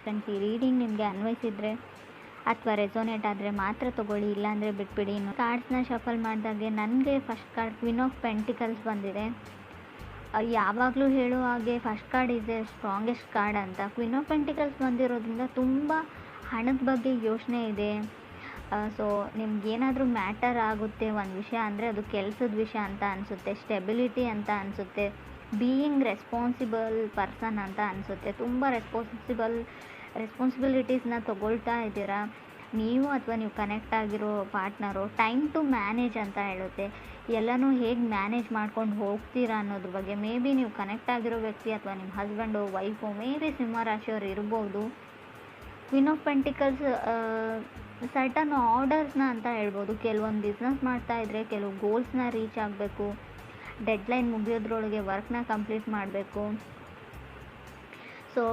Constantly. Reading ನಿಮಗೆ ಅನ್ವಯಿಸಿದರೆ ಅಥವಾ ರೆಸೋನೇಟ್ ಆದರೆ ಮಾತ್ರ ತೊಗೊಳ್ಳಿ, ಇಲ್ಲಾಂದರೆ ಬಿಟ್ಬಿಡಿ. ಇನ್ನು ಕಾರ್ಡ್ಸ್ನ ಶಫಲ್ ಮಾಡಿದಾಗೆ ನನಗೆ first card queen of pentacles ಬಂದಿದೆ. ಯಾವಾಗಲೂ ಹೇಳೋ ಹಾಗೆ first card is A strongest card ಅಂತ. ಕ್ವೀನ್ ಆಫ್ ಪೆಂಟಿಕಲ್ಸ್ ಬಂದಿರೋದ್ರಿಂದ ತುಂಬ ಹಣದ ಬಗ್ಗೆ ಯೋಚನೆ ಇದೆ. ಸೊ ನಿಮ್ಗೇನಾದರೂ ಮ್ಯಾಟರ್ ಆಗುತ್ತೆ ಒಂದು ವಿಷಯ ಅಂದರೆ ಅದು ಕೆಲಸದ ವಿಷಯ ಅಂತ ಅನಿಸುತ್ತೆ, ಸ್ಟೆಬಿಲಿಟಿ ಅಂತ ಅನಿಸುತ್ತೆ, ಬೀಯಿಂಗ್ ರೆಸ್ಪಾನ್ಸಿಬಲ್ ಪರ್ಸನ್ ಅಂತ ಅನಿಸುತ್ತೆ. ತುಂಬ ರೆಸ್ಪಾನ್ಸಿಬಿಲಿಟೀಸ್ನ ತೊಗೊಳ್ತಾ ಇದ್ದೀರಾ ನೀವು ಅಥವಾ ನೀವು ಕನೆಕ್ಟ್ ಆಗಿರೋ ಪಾರ್ಟ್ನರು. ಟೈಮ್ ಟು ಮ್ಯಾನೇಜ್ ಅಂತ ಹೇಳುತ್ತೆ. ಎಲ್ಲನೂ ಹೇಗೆ ಮ್ಯಾನೇಜ್ ಮಾಡ್ಕೊಂಡು ಹೋಗ್ತೀರಾ ಅನ್ನೋದ್ರ ಬಗ್ಗೆ. ಮೇ ಬಿ ನೀವು ಕನೆಕ್ಟ್ ಆಗಿರೋ ವ್ಯಕ್ತಿ ಅಥವಾ ನಿಮ್ಮ ಹಸ್ಬೆಂಡು, ವೈಫು, ಮೇ ಬಿ ಸಿಂಹರಾಶಿಯವರು ಇರ್ಬೋದು. ಕ್ವೀನ್ ಆಫ್ ಪೆಂಟಿಕಲ್ಸ್ ಸರ್ಟನ್ ಆರ್ಡರ್ಸ್ನ ಅಂತ ಹೇಳ್ಬೋದು. ಕೆಲವೊಂದು ಬಿಸ್ನೆಸ್ ಮಾಡ್ತಾಯಿದ್ರೆ ಕೆಲವು ಗೋಲ್ಸ್ನ ರೀಚ್ ಆಗಬೇಕು, ಡೆಡ್ಲೈನ್ ಮುಗಿಯೋದ್ರೊಳಗೆ ವರ್ಕ್ನ ಕಂಪ್ಲೀಟ್ ಮಾಡಬೇಕು. ಸೊ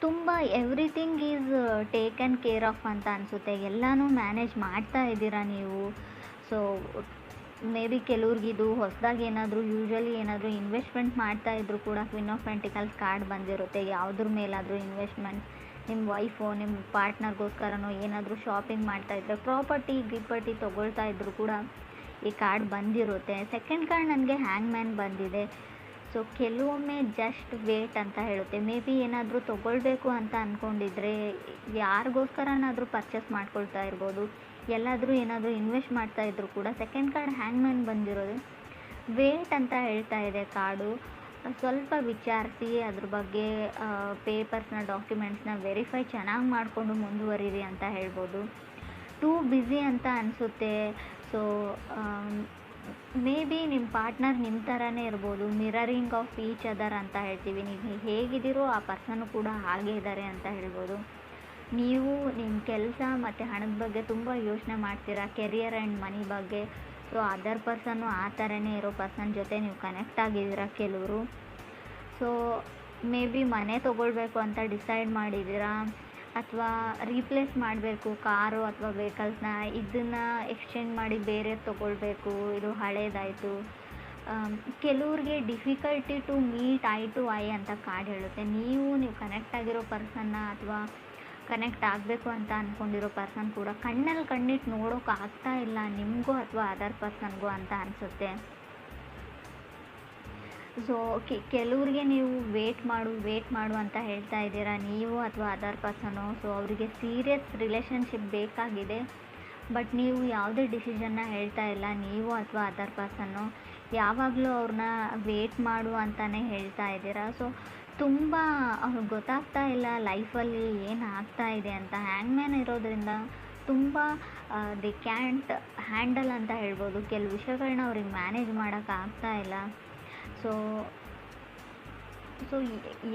ತುಂಬ everything is taken care of ಅಂತ ಅನಿಸುತ್ತೆ. ಎಲ್ಲನೂ ಮ್ಯಾನೇಜ್ ಮಾಡ್ತಾ ಇದ್ದೀರಾ ನೀವು. ಸೊ ಮೇ ಬಿ ಕೆಲವ್ರಿಗಿದು ಹೊಸದಾಗಿ ಏನಾದರೂ ಏನಾದರೂ ಇನ್ವೆಸ್ಟ್ಮೆಂಟ್ ಮಾಡ್ತಾ ಇದ್ರು ಕೂಡ ಕ್ವೀನ್ ಆಫ್ ಪೆಂಟಿಕಲ್ಸ್ ಕಾರ್ಡ್ ಬಂದಿರುತ್ತೆ. ಯಾವುದ್ರ ಮೇಲಾದರೂ ಇನ್ವೆಸ್ಟ್ಮೆಂಟ್, ನಿಮ್ಮ ವೈಫು ನಿಮ್ಮ ಪಾರ್ಟ್ನರ್ಗೋಸ್ಕರನೋ ಏನಾದರೂ ಶಾಪಿಂಗ್ ಮಾಡ್ತಾಯಿದ್ರೆ, ಗಿಪ್ಪರ್ಟಿ ತೊಗೊಳ್ತಾ ಇದ್ರು ಕೂಡ ಈ ಕಾರ್ಡ್ ಬಂದಿರುತ್ತೆ. ಸೆಕೆಂಡ್ ಕಾರ್ಡ್ ನನಗೆ ಹ್ಯಾಂಗ್ ಮ್ಯಾನ್ ಬಂದಿದೆ. ಸೊ ಕೆಲವೊಮ್ಮೆ ಜಸ್ಟ್ ವೇಟ್ ಅಂತ ಹೇಳುತ್ತೆ. ಮೇ ಬಿ ಏನಾದರೂ ತೊಗೊಳ್ಬೇಕು ಅಂತ ಅಂದ್ಕೊಂಡಿದ್ರೆ, ಯಾರಿಗೋಸ್ಕರನಾದರೂ ಪರ್ಚೇಸ್ ಮಾಡ್ಕೊಳ್ತಾ ಇರ್ಬೋದು, ಎಲ್ಲಾದರೂ ಏನಾದರೂ ಇನ್ವೆಸ್ಟ್ ಮಾಡ್ತಾ ಇದ್ರು ಕೂಡ ಸೆಕೆಂಡ್ ಕಾರ್ಡ್ ಹ್ಯಾಂಗ್ ಮ್ಯಾನ್ ಬಂದಿರೋದು ವೇಟ್ ಅಂತ ಹೇಳ್ತಾ ಇದೆ ಕಾರ್ಡು. ಸ್ವಲ್ಪ ವಿಚಾರಿಸಿ ಅದ್ರ ಬಗ್ಗೆ ಪೇಪರ್ಸ್ನ, ಡಾಕ್ಯುಮೆಂಟ್ಸ್ನ ವೆರಿಫೈ ಚೆನ್ನಾಗಿ ಮಾಡಿಕೊಂಡು ಮುಂದುವರಿರಿ ಅಂತ ಹೇಳ್ಬೋದು. ಟೂ ಬ್ಯುಸಿ ಅಂತ ಅನಿಸುತ್ತೆ. ಸೊ ಮೇ ಬಿ ನಿಮ್ಮ ಪಾರ್ಟ್ನರ್ ನಿಮ್ಮ ಥರನೇ ಇರ್ಬೋದು. ಮಿರರಿಂಗ್ ಆಫ್ ಈಚ್ ಅದರ್ ಅಂತ ಹೇಳ್ತೀವಿ. ನೀವು ಹೇಗಿದ್ದೀರೋ ಆ ಪರ್ಸನ್ನು ಕೂಡ ಹಾಗೇ ಇದ್ದಾರೆ ಅಂತ ಹೇಳ್ಬೋದು. ನೀವು ನಿಮ್ಮ ಕೆಲಸ ಮತ್ತು ಹಣದ ಬಗ್ಗೆ ತುಂಬ ಯೋಚನೆ ಮಾಡ್ತೀರಾ, ಕೆರಿಯರ್ ಆ್ಯಂಡ್ ಮನಿ ಬಗ್ಗೆ. ಸೊ ಅದರ್ ಪರ್ಸನ್ನು ಆ ಥರನೇ ಇರೋ ಪರ್ಸನ್ ಜೊತೆ ನೀವು ಕನೆಕ್ಟ್ ಆಗಿದ್ದೀರಾ ಕೆಲವರು. ಸೊ ಮೇ ಬಿ ಮನೆ ತೊಗೊಳ್ಬೇಕು ಅಂತ ಡಿಸೈಡ್ ಮಾಡಿದ್ದೀರಾ, ಅಥವಾ ರೀಪ್ಲೇಸ್ ಮಾಡಬೇಕು ಕಾರು ಅಥವಾ ವೆಹಿಕಲ್ಸ್ನ, ಇದನ್ನು ಎಕ್ಸ್ಚೇಂಜ್ ಮಾಡಿ ಬೇರೆ ತೊಗೊಳ್ಬೇಕು, ಇದು ಹಳೇದಾಯಿತು. ಕೆಲವ್ರಿಗೆ difficulty to meet eye to eye ಅಂತ ಕಾರ್ಡ್ ಹೇಳುತ್ತೆ. ನೀವು ಕನೆಕ್ಟ್ ಆಗಿರೋ ಪರ್ಸನ್ನ ಅಥವಾ ಕನೆಕ್ಟ್ ಆಗಬೇಕು ಅಂತ ಅಂದ್ಕೊಂಡಿರೋ ಪರ್ಸನ್ ಕೂಡ ಕಣ್ಣಲ್ಲಿ ಕಣ್ಣಿಟ್ಟು ನೋಡೋಕೆ ಆಗ್ತಾ ಇಲ್ಲ ನಿಮಗೂ ಅಥವಾ ಅದರ್ ಪರ್ಸನ್ಗೂ ಅಂತ ಅನಿಸುತ್ತೆ. ಸೊ ಕೆಲವ್ರಿಗೆ ನೀವು ವೇಟ್ ಮಾಡು ಅಂತ ಹೇಳ್ತಾ ಇದ್ದೀರಾ ನೀವು ಅಥವಾ ಅದರ್ ಪರ್ಸನು. ಸೊ ಅವರಿಗೆ ಸೀರಿಯಸ್ ರಿಲೇಷನ್ಶಿಪ್ ಬೇಕಾಗಿದೆ, ಬಟ್ ನೀವು ಯಾವುದೇ ಡಿಸಿಷನ್ನ ಹೇಳ್ತಾ ಇಲ್ಲ ನೀವು ಅಥವಾ ಅದರ್ ಪರ್ಸನ್ನು. ಯಾವಾಗಲೂ ಅವ್ರನ್ನ ವೇಟ್ ಮಾಡು ಅಂತಲೇ ಹೇಳ್ತಾ ಇದ್ದೀರಾ. ಸೊ ತುಂಬ ಅವ್ರಿಗೆ ಗೊತ್ತಾಗ್ತಾ ಇಲ್ಲ ಲೈಫಲ್ಲಿ ಏನು ಆಗ್ತಾ ಇದೆ ಅಂತ. ಹ್ಯಾಂಗ್ ಮ್ಯಾನ್ ಇರೋದ್ರಿಂದ ತುಂಬ ದಿ ಕ್ಯಾಂಟ್ ಹ್ಯಾಂಡಲ್ ಅಂತ ಹೇಳ್ಬೋದು. ಕೆಲವು ವಿಷಯಗಳನ್ನ ಅವ್ರಿಗೆ ಮ್ಯಾನೇಜ್ ಮಾಡೋಕ್ಕಾಗ್ತಾ ಇಲ್ಲ. ಸೊ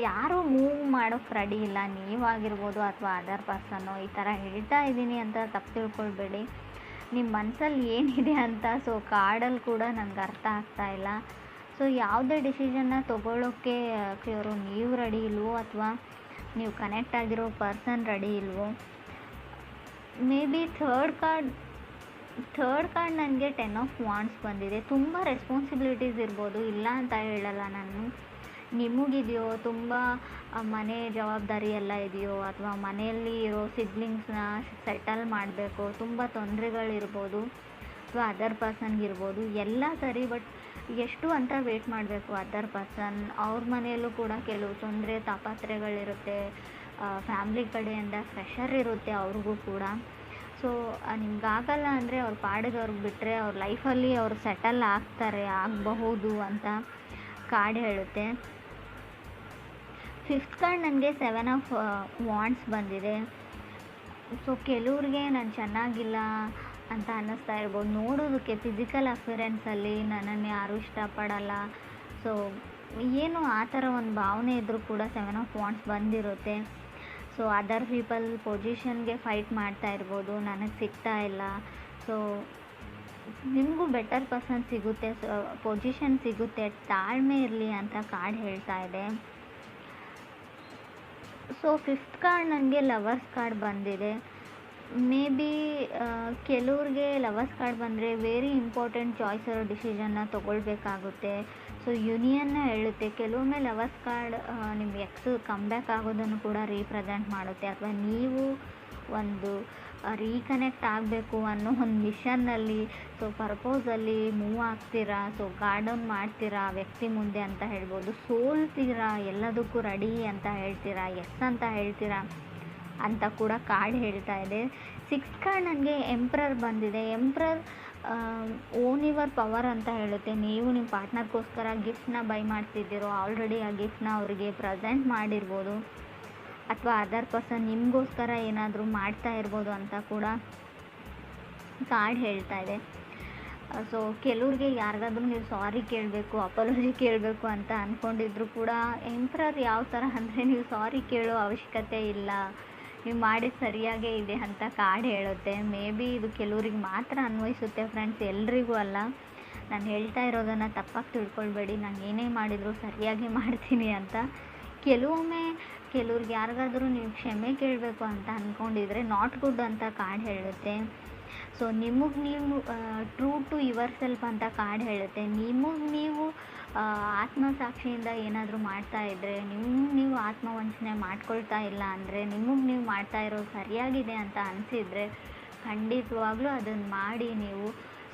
ಯಾರೂ ಮೂವ್ ಮಾಡೋಕ್ಕೆ ರೆಡಿ ಇಲ್ಲ, ನೀವಾಗಿರ್ಬೋದು ಅಥವಾ ಅದರ್ ಪರ್ಸನ್ನು. ಈ ಥರ ಹೇಳ್ತಾ ಇದ್ದೀನಿ ಅಂತ ತಪ್ಪು ತಿಳ್ಕೊಳ್ಬೇಡಿ, ನಿಮ್ಮ ಮನಸ್ಸಲ್ಲಿ ಏನಿದೆ ಅಂತ. ಸೊ ಕಾರ್ಡಲ್ಲಿ ಕೂಡ ನನಗೆ ಅರ್ಥ ಆಗ್ತಾ ಇಲ್ಲ. ಸೊ ಯಾವುದೇ ಡಿಸಿಷನ್ನ ತೊಗೊಳ್ಳೋಕ್ಕೆ ನೀವು ರೆಡಿ ಇಲ್ವೋ ಅಥವಾ ನೀವು ಕನೆಕ್ಟ್ ಆಗಿರೋ ಪರ್ಸನ್ ರೆಡಿ ಇಲ್ವೋ. ಮೇ ಬಿ ಥರ್ಡ್ ಕಾರ್ಡ್ ನನಗೆ 10 ಆಫ್ ವಾಂಡ್ಸ್ ಬಂದಿದೆ. ತುಂಬ ರೆಸ್ಪಾನ್ಸಿಬಿಲಿಟೀಸ್ ಇರ್ಬೋದು, ಇಲ್ಲ ಅಂತ ಹೇಳಲ್ಲ ನಾನು. ನಿಮಗಿದೆಯೋ ತುಂಬ ಮನೆ ಜವಾಬ್ದಾರಿ ಎಲ್ಲ ಇದೆಯೋ, ಅಥವಾ ಮನೆಯಲ್ಲಿ ಇರೋ ಸಿಬ್ಲಿಂಗ್ಸ್ನ ಸೆಟಲ್ ಮಾಡಬೇಕು, ತುಂಬ ತೊಂದರೆಗಳಿರ್ಬೋದು, ಅಥವಾ ಅದರ್ ಪರ್ಸನ್ಗಿರ್ಬೋದು, ಎಲ್ಲ ಸರಿ. ಬಟ್ ಎಷ್ಟು ಅಂತ ವೇಟ್ ಮಾಡಬೇಕು ಅದರ್ ಪರ್ಸನ್. ಅವ್ರ ಮನೆಯಲ್ಲೂ ಕೂಡ ಕೆಲವು ತೊಂದರೆ ತಾಪತ್ರೆಗಳಿರುತ್ತೆ, ಫ್ಯಾಮ್ಲಿ ಕಡೆಯಿಂದ ಪ್ರೆಷರ್ ಇರುತ್ತೆ ಅವ್ರಿಗೂ ಕೂಡ. ಸೊ ನಿಮ್ಗಾಗಲ್ಲ ಅಂದರೆ ಅವ್ರ ಪಾಡಿಗೆ ಅವ್ರಿಗೆ ಬಿಟ್ಟರೆ ಅವ್ರ ಲೈಫಲ್ಲಿ ಅವರು ಸೆಟಲ್ ಆಗಬಹುದು ಅಂತ ಕಾರ್ಡ್ ಹೇಳುತ್ತೆ. ಫಿಫ್ತ್ ಕಾರ್ಡ್ ನನಗೆ 7 ಆಫ್ ವಾಂಡ್ಸ್ ಬಂದಿದೆ. ಸೊ ಕೆಲವ್ರಿಗೆ ನಾನು ಚೆನ್ನಾಗಿಲ್ಲ ಅಂತ ಅನ್ನಿಸ್ತಾ ಇರ್ಬೋದು. ನೋಡೋದಕ್ಕೆ ಫಿಸಿಕಲ್ ಅಪಿಯರೆನ್ಸಲ್ಲಿ ನನ್ನನ್ನು ಯಾರೂ ಇಷ್ಟಪಡಲ್ಲ, ಸೊ ಏನು ಆ ಥರ ಒಂದು ಭಾವನೆ ಇದ್ದರೂ ಕೂಡ 7 ಆಫ್ ವಾಂಡ್ಸ್ ಬಂದಿರುತ್ತೆ. ಸೊ ಅದರ್ ಪೀಪಲ್ ಪೊಸಿಷನ್ಗೆ ಫೈಟ್ ಮಾಡ್ತಾ ಇರ್ಬೋದು, ನನಗೆ ಸಿಗ್ತಾ ಇಲ್ಲ. ಸೊ ನಿಮಗೂ ಬೆಟರ್ ಪರ್ಸನ್ ಸಿಗುತ್ತೆ, ಪೊಸಿಷನ್ ಸಿಗುತ್ತೆ, ತಾಳ್ಮೆ ಇರಲಿ ಅಂತ ಕಾರ್ಡ್ ಹೇಳ್ತಾ ಇದೆ. ಸೊ ಫಿಫ್ತ್ ಕಾರ್ಡ್ ನನಗೆ ಲವರ್ಸ್ ಕಾರ್ಡ್ ಬಂದಿದೆ. ಮೇ ಬಿ ಕೆಲವ್ರಿಗೆ ಲವರ್ಸ್ ಕಾರ್ಡ್ ಬಂದರೆ ವೆರಿ ಇಂಪಾರ್ಟೆಂಟ್ ಚಾಯ್ಸ್ ಇರೋ ಡಿಸಿಷನ್ನ ತೊಗೊಳ್ಬೇಕಾಗುತ್ತೆ. ಸೊ ಯೂನಿಯನ್ನ ಹೇಳುತ್ತೆ. ಕೆಲವೊಮ್ಮೆ ಲವರ್ಸ್ ಕಾರ್ಡ್ ನಿಮ್ಮ ಎಕ್ಸ್ ಕಮ್‌ಬ್ಯಾಕ್ ಆಗೋದನ್ನು ಕೂಡ ರೀಪ್ರೆಸೆಂಟ್ ಮಾಡುತ್ತೆ, ಅಥವಾ ನೀವು ಒಂದು ರೀಕನೆಕ್ಟ್ ಆಗಬೇಕು ಅನ್ನೋ ಒಂದು ಮಿಷನ್ನಲ್ಲಿ, ಸೊ ಪರ್ಪೋಸಲ್ಲಿ ಮೂವ್ ಆಗ್ತೀರಾ, ಸೊ ಗಾರ್ಡ್ ಡೌನ್ ಮಾಡ್ತೀರಾ ಆ ವ್ಯಕ್ತಿ ಮುಂದೆ ಅಂತ ಹೇಳ್ಬೋದು. ಸೋಲ್ತೀರಾ, ಎಲ್ಲದಕ್ಕೂ ರೆಡಿ ಅಂತ ಹೇಳ್ತೀರಾ, ಎಸ್ ಅಂತ ಹೇಳ್ತೀರಾ ಅಂತ ಕೂಡ ಕಾರ್ಡ್ ಹೇಳ್ತಾ ಇದೆ. 6 ಕಾರ್ಡ್ ನನಗೆ ಎಂಪ್ರರ್ ಬಂದಿದೆ. ಎಂಪ್ರರ್ ಓನ್ ಯುವರ್ ಪವರ್ ಅಂತ ಹೇಳುತ್ತೆ. ನೀವು ನಿಮ್ಮ ಪಾರ್ಟ್ನರ್ಗೋಸ್ಕರ ಗಿಫ್ಟ್ನ ಬೈ ಮಾಡ್ತಿದ್ದೀರೋ, ಆಲ್ರೆಡಿ ಆ ಗಿಫ್ಟ್ನ ಅವರಿಗೆ ಪ್ರೆಸೆಂಟ್ ಮಾಡಿರ್ಬೋದು, ಅಥವಾ ಅದರ್ ಪರ್ಸನ್ ನಿಮಗೋಸ್ಕರ ಏನಾದರೂ ಮಾಡ್ತಾ ಇರ್ಬೋದು ಅಂತ ಕೂಡ ಕಾರ್ಡ್ ಹೇಳ್ತಾ ಇದೆ. ಸೊ ಕೆಲವ್ರಿಗೆ ಯಾರಿಗಾದ್ರೂ ನೀವು ಸಾರಿ ಕೇಳಬೇಕು, ಅಪಾಲಜಿ ಕೇಳಬೇಕು ಅಂತ ಅಂದ್ಕೊಂಡಿದ್ರು ಕೂಡ ಎಂಪ್ರರ್ ಯಾವ ಥರ ಅಂದರೆ, ನೀವು ಸಾರಿ ಕೇಳೋ ಅವಶ್ಯಕತೆ ಇಲ್ಲ, ನೀವು ಮಾಡಿದ ಸರಿಯಾಗೇ ಇದೆ ಅಂತ ಕಾರ್ಡ್ ಹೇಳುತ್ತೆ. ಮೇ ಬಿ ಇದು ಕೆಲವ್ರಿಗೆ ಮಾತ್ರ ಅನ್ವಯಿಸುತ್ತೆ ಫ್ರೆಂಡ್ಸ್, ಎಲ್ರಿಗೂ ಅಲ್ಲ. ನಾನು ಹೇಳ್ತಾ ಇರೋದನ್ನು ತಪ್ಪಾಗಿ ತಿಳ್ಕೊಳ್ಬೇಡಿ, ನಾನು ಏನೇ ಮಾಡಿದರೂ ಸರಿಯಾಗಿ ಮಾಡ್ತೀನಿ ಅಂತ. ಕೆಲವ್ರಿಗೆ ಯಾರಿಗಾದ್ರೂ ನೀವು ಕ್ಷಮೆ ಕೇಳಬೇಕು ಅಂತ ಅಂದ್ಕೊಂಡಿದ್ರೆ ನಾಟ್ ಗುಡ್ ಅಂತ ಕಾರ್ಡ್ ಹೇಳುತ್ತೆ. ಸೊ ನಿಮಗೆ ನೀವು ಟ್ರೂ ಟು ಯುವರ್ ಸೆಲ್ಫ್ ಅಂತ ಕಾರ್ಡ್ ಹೇಳುತ್ತೆ. ನಿಮಗೆ ನೀವು ಆತ್ಮಸಾಕ್ಷಿಯಿಂದ ಏನಾದರೂ ಮಾಡ್ತಾ ಇದ್ದರೆ, ನೀವು ಆತ್ಮವಂಚನೆ ಮಾಡ್ಕೊಳ್ತಾ ಇಲ್ಲ ಅಂದರೆ, ನಿಮಗೆ ನೀವು ಮಾಡ್ತಾ ಇರೋದು ಸರಿಯಾಗಿದೆ ಅಂತ ಅನಿಸಿದರೆ ಖಂಡಿತವಾಗ್ಲೂ ಅದನ್ನು ಮಾಡಿ. ನೀವು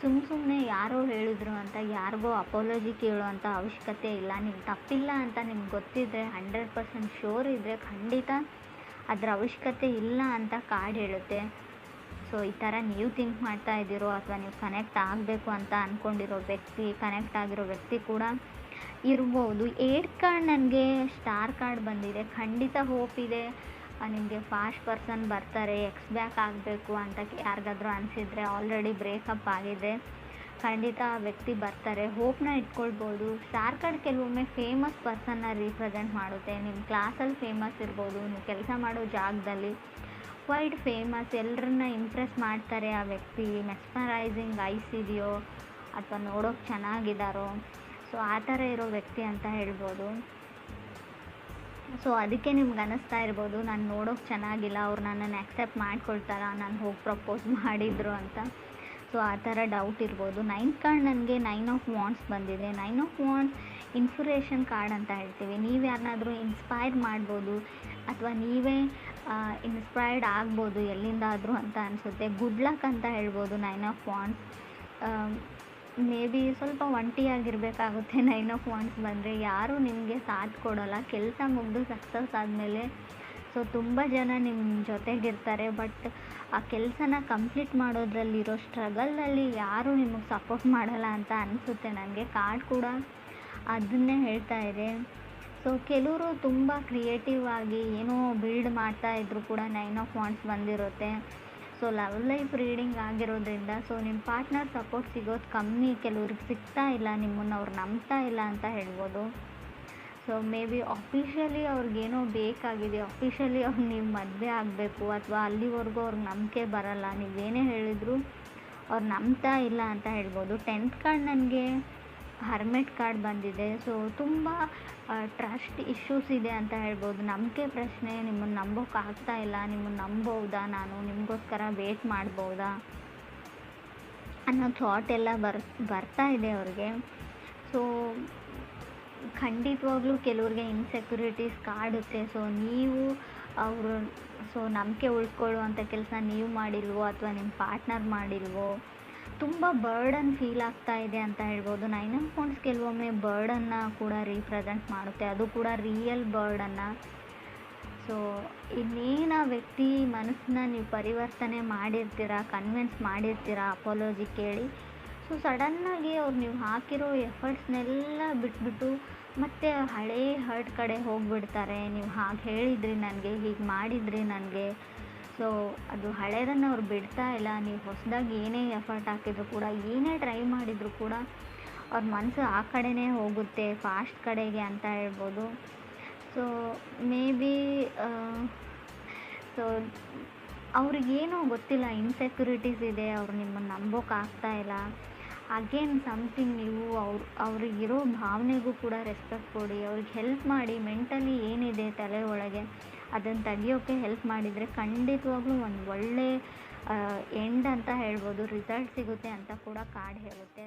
ಸುಮ್ಮನೆ ಯಾರೋ ಹೇಳಿದ್ರು ಅಂತ ಯಾರಿಗೋ ಅಪಾಲಜಿ ಕೇಳುವಂಥ ಅವಶ್ಯಕತೆ ಇಲ್ಲ. ನಿಮ್ಗೆ ತಪ್ಪಿಲ್ಲ ಅಂತ ನಿಮ್ಗೆ ಗೊತ್ತಿದ್ದರೆ, 100% ಶ್ಯೂರ್ ಇದ್ದರೆ ಖಂಡಿತ ಅದರ ಅವಶ್ಯಕತೆ ಇಲ್ಲ ಅಂತ ಕಾರ್ಡ್ ಹೇಳುತ್ತೆ. ಸೊ ಈ ಥರ ನೀವು ಥಿಂಕ್ ಮಾಡ್ತಾ ಇದ್ದೀರೋ, ಅಥವಾ ನೀವು ಕನೆಕ್ಟ್ ಆಗಬೇಕು ಅಂತ ಅಂದ್ಕೊಂಡಿರೋ ವ್ಯಕ್ತಿ, ಕನೆಕ್ಟ್ ಆಗಿರೋ ವ್ಯಕ್ತಿ ಕೂಡ ಇರ್ಬೋದು. 8 ಕಾರ್ಡ್ ನನಗೆ ಸ್ಟಾರ್ ಕಾರ್ಡ್ ಬಂದಿದೆ. ಖಂಡಿತ ಹೋಪ್ ಇದೆ, ನಿಮಗೆ ಫಾಸ್ಟ್ ಪರ್ಸನ್ ಬರ್ತಾರೆ. ಎಕ್ಸ್ ಬ್ಯಾಕ್ ಆಗಬೇಕು ಅಂತ ಯಾರಿಗಾದ್ರೂ ಅನಿಸಿದರೆ, ಆಲ್ರೆಡಿ ಬ್ರೇಕಪ್ ಆಗಿದೆ, ಖಂಡಿತ ಆ ವ್ಯಕ್ತಿ ಬರ್ತಾರೆ, ಹೋಪ್ನ ಇಟ್ಕೊಳ್ಬೋದು. ಸ್ಟಾರ್ ಕಾರ್ಡ್ ಕೆಲವೊಮ್ಮೆ ಫೇಮಸ್ ಪರ್ಸನ್ನ ರೀಪ್ರೆಸೆಂಟ್ ಮಾಡುತ್ತೆ. ನಿಮ್ಮ ಕ್ಲಾಸಲ್ಲಿ ಫೇಮಸ್ ಇರ್ಬೋದು, ನೀವು ಕೆಲಸ ಮಾಡೋ ಜಾಗದಲ್ಲಿ ವೈಡ್ ಫೇಮಸ್, ಎಲ್ಲರನ್ನ ಇಂಪ್ರೆಸ್ ಮಾಡ್ತಾರೆ ಆ ವ್ಯಕ್ತಿ. ಮೆಸ್ಮರೈಸಿಂಗ್ ಐಸ್ ಇದೆಯೋ, ಅಥವಾ ನೋಡೋಕೆ ಚೆನ್ನಾಗಿದ್ದಾರೋ, ಸೊ ಆ ಥರ ಇರೋ ವ್ಯಕ್ತಿ ಅಂತ ಹೇಳ್ಬೋದು. ಸೊ ಅದಕ್ಕೆ ನಿಮ್ಗೆ ಅನ್ನಿಸ್ತಾ ಇರ್ಬೋದು, ನಾನು ನೋಡೋಕೆ ಚೆನ್ನಾಗಿಲ್ಲ, ಅವ್ರು ನನ್ನನ್ನು ಆ್ಯಕ್ಸೆಪ್ಟ್ ಮಾಡ್ಕೊಳ್ತಾರಾ, ನಾನು ಹೋಗಿ ಪ್ರಪೋಸ್ ಮಾಡಿದ್ರು ಅಂತ. ಸೊ ಆ ಥರ ಡೌಟ್ ಇರ್ಬೋದು. 9 ಕಾರ್ಡ್ ನನಗೆ 9 ಆಫ್ ವಾಂಡ್ಸ್ ಬಂದಿದೆ. 9 ಆಫ್ ವಾಂಡ್ಸ್ ಇನ್ಸ್ಪಿರೇಷನ್ ಕಾರ್ಡ್ ಅಂತ ಹೇಳ್ತೀವಿ. ನೀವು ಯಾರನ್ನಾದ್ರೂ ಇನ್ಸ್ಪೈರ್ ಮಾಡ್ಬೋದು, ಅಥವಾ ನೀವೇ ಇನ್ಸ್ಪೈರ್ಡ್ ಆಗ್ಬೋದು ಎಲ್ಲಿಂದಾದರೂ ಅಂತ ಅನಿಸುತ್ತೆ. ಗುಡ್ ಲಕ್ ಅಂತ ಹೇಳ್ಬೋದು 9 ಆಫ್ ವಾಂಡ್ಸ್. ಮೇ ಬಿ ಸ್ವಲ್ಪ ಒಂಟಿಯಾಗಿರಬೇಕಾಗುತ್ತೆ 9 ಆಫ್ ವಾಂಡ್ಸ್ ಬಂದರೆ. ಯಾರೂ ನಿಮಗೆ ಸಾಥ್ ಕೊಡೋಲ್ಲ. ಕೆಲಸ ಮುಗಿದು ಸಕ್ಸಸ್ ಆದಮೇಲೆ ಸೊ ತುಂಬ ಜನ ನಿಮ್ಮ ಜೊತೆಗಿರ್ತಾರೆ, ಬಟ್ ಆ ಕೆಲಸನ ಕಂಪ್ಲೀಟ್ ಮಾಡೋದ್ರಲ್ಲಿರೋ ಸ್ಟ್ರಗಲಲ್ಲಿ ಯಾರೂ ನಿಮಗೆ ಸಪೋರ್ಟ್ ಮಾಡಲ್ಲ ಅಂತ ಅನಿಸುತ್ತೆ ನನಗೆ. ಕಾರ್ಡ್ ಕೂಡ ಅದನ್ನೇ ಹೇಳ್ತಾ ಇದೆ. ಸೊ ಕೆಲವರು ತುಂಬ ಕ್ರಿಯೇಟಿವ್ ಆಗಿ ಏನೋ ಬಿಲ್ಡ್ ಮಾಡ್ತಾ ಇದ್ದರೂ ಕೂಡ 9 ಆಫ್ ವಾಂಡ್ಸ್ ಬಂದಿರುತ್ತೆ. ಸೊ ಲವ್ ಲೈಫ್ ರೀಡಿಂಗ್ ಆಗಿರೋದ್ರಿಂದ, ಸೊ ನಿಮ್ಮ ಪಾರ್ಟ್ನರ್ ಸಪೋರ್ಟ್ ಸಿಗೋದು ಕಮ್ಮಿ, ಕೆಲವ್ರಿಗೆ ಸಿಗ್ತಾ ಇಲ್ಲ, ನಿಮ್ಮನ್ನು ಅವ್ರು ನಂಬ್ತಾ ಇಲ್ಲ ಅಂತ ಹೇಳ್ಬೋದು. ಸೊ ಮೇ ಬಿ ಅಫಿಷಿಯಲಿ ಅವ್ರಿಗೇನೋ ಬೇಕಾಗಿದೆ, ಅಫಿಷಿಯಲಿ ಅವ್ರು ನೀವು ಮದುವೆ ಆಗಬೇಕು, ಅಥವಾ ಅಲ್ಲಿವರೆಗೂ ಅವ್ರಿಗೆ ನಂಬಿಕೆ ಬರಲ್ಲ, ನೀವೇನೇ ಹೇಳಿದ್ರು ಅವ್ರು ನಂಬ್ತಾ ಇಲ್ಲ ಅಂತ ಹೇಳ್ಬೋದು. 10th ಕಾರ್ಡ್ ನನಗೆ ಹರ್ಮೆಟ್ ಕಾರ್ಡ್ ಬಂದಿದೆ. ಸೊ ತುಂಬ ಟ್ರಸ್ಟ್ ಇಶ್ಯೂಸ್ ಇದೆ ಅಂತ ಹೇಳ್ಬೋದು. ನಂಬಿಕೆ ಪ್ರಶ್ನೆ, ನಿಮ್ಮನ್ನು ನಂಬೋಕ್ಕಾಗ್ತಾ ಇಲ್ಲ, ನಿಮ್ಮನ್ನು ನಂಬೋದಾ, ನಾನು ನಿಮಗೋಸ್ಕರ ವೇಟ್ ಮಾಡ್ಬೋದಾ ಅನ್ನೋ ಥಾಟ್ ಎಲ್ಲ ಬರ್ತಾ ಇದೆ ಅವ್ರಿಗೆ. ಸೊ ಖಂಡಿತವಾಗ್ಲೂ ಕೆಲವ್ರಿಗೆ ಇನ್ಸೆಕ್ಯೂರಿಟೀಸ್ ಕಾಡುತ್ತೆ. ಸೊ ನೀವು ನಂಬಿಕೆ ಉಳ್ಕೊಳ್ಳುವಂಥ ಕೆಲಸ ನೀವು ಮಾಡಿಲ್ವೋ, ಅಥವಾ ನಿಮ್ಮ ಪಾರ್ಟ್ನರ್ ಮಾಡಿಲ್ವೋ, ತುಂಬ ಬರ್ಡನ್ ಫೀಲ್ ಆಗ್ತಾ ಇದೆ ಅಂತ ಹೇಳ್ಬೋದು. 9 ಆಫ್ ವಾಂಡ್ಸ್ ಕೆಲವೊಮ್ಮೆ ಬರ್ಡನ್ನು ಕೂಡ ರೀಪ್ರೆಸೆಂಟ್ ಮಾಡುತ್ತೆ, ಅದು ಕೂಡ ರಿಯಲ್ ಬರ್ಡನ್ನು. ಸೊ ಇನ್ನೇನು ಆ ವ್ಯಕ್ತಿ ಮನಸ್ಸನ್ನ ನೀವು ಪರಿವರ್ತನೆ ಮಾಡಿರ್ತೀರ, ಕನ್ವಿನ್ಸ್ ಮಾಡಿರ್ತೀರ ಅಪಾಲಜಿ ಕೇಳಿ. ಸೊ ಸಡನ್ನಾಗಿ ಅವ್ರು ನೀವು ಹಾಕಿರೋ ಎಫರ್ಟ್ಸ್ನೆಲ್ಲ ಬಿಟ್ಬಿಟ್ಟು ಮತ್ತೆ ಹಳೇ ಹರ್ಟ್ ಕಡೆ ಹೋಗಿಬಿಡ್ತಾರೆ. ನೀವು ಹಾಗೆ ಹೇಳಿದ್ರಿ ನನಗೆ, ಹೀಗೆ ಮಾಡಿದ್ರಿ ನನಗೆ. ಸೊ ಅದು ಹಳೇದನ್ನು ಅವ್ರು ಬಿಡ್ತಾ ಇಲ್ಲ. ನೀವು ಹೊಸದಾಗಿ ಏನೇ ಎಫರ್ಟ್ ಹಾಕಿದ್ರು ಕೂಡ, ಏನೇ ಟ್ರೈ ಮಾಡಿದರೂ ಕೂಡ ಅವ್ರ ಮನಸ್ಸು ಆ ಕಡೆನೇ ಹೋಗುತ್ತೆ, ಫಾಸ್ಟ್ ಕಡೆಗೆ ಅಂತ ಹೇಳ್ಬೋದು. ಸೊ ಮೇ ಬಿ ಸೊ ಅವ್ರಿಗೇನೋ ಗೊತ್ತಿಲ್ಲ, ಇನ್ಸೆಕ್ಯೂರಿಟೀಸ್ ಇದೆ, ಅವ್ರು ನಿಮ್ಮನ್ನು ನಂಬೋಕ್ಕಾಗ್ತಾ ಇಲ್ಲ. ಅಗೇನ್ ಸಮಥಿಂಗ್, ನೀವು ಅವ್ರಿಗಿರೋ ಭಾವನೆಗೂ ಕೂಡ ರೆಸ್ಪೆಕ್ಟ್ ಕೊಡಿ, ಅವ್ರಿಗೆ ಹೆಲ್ಪ್ ಮಾಡಿ. ಮೆಂಟಲಿ ಏನಿದೆ ತಲೆ ಒಳಗೆ ಅದನ್ನು ತೆಗಿಯೋಕ್ಕೆ ಹೆಲ್ಪ್ ಮಾಡಿದರೆ ಖಂಡಿತವಾಗ್ಲೂ ಒಂದು ಒಳ್ಳೆ ಎಂಡ್ ಅಂತ ಹೇಳ್ಬೋದು, ರಿಸಲ್ಟ್ ಸಿಗುತ್ತೆ ಅಂತ ಕೂಡ ಕಾರ್ಡ್ ಹೇಳುತ್ತೆ.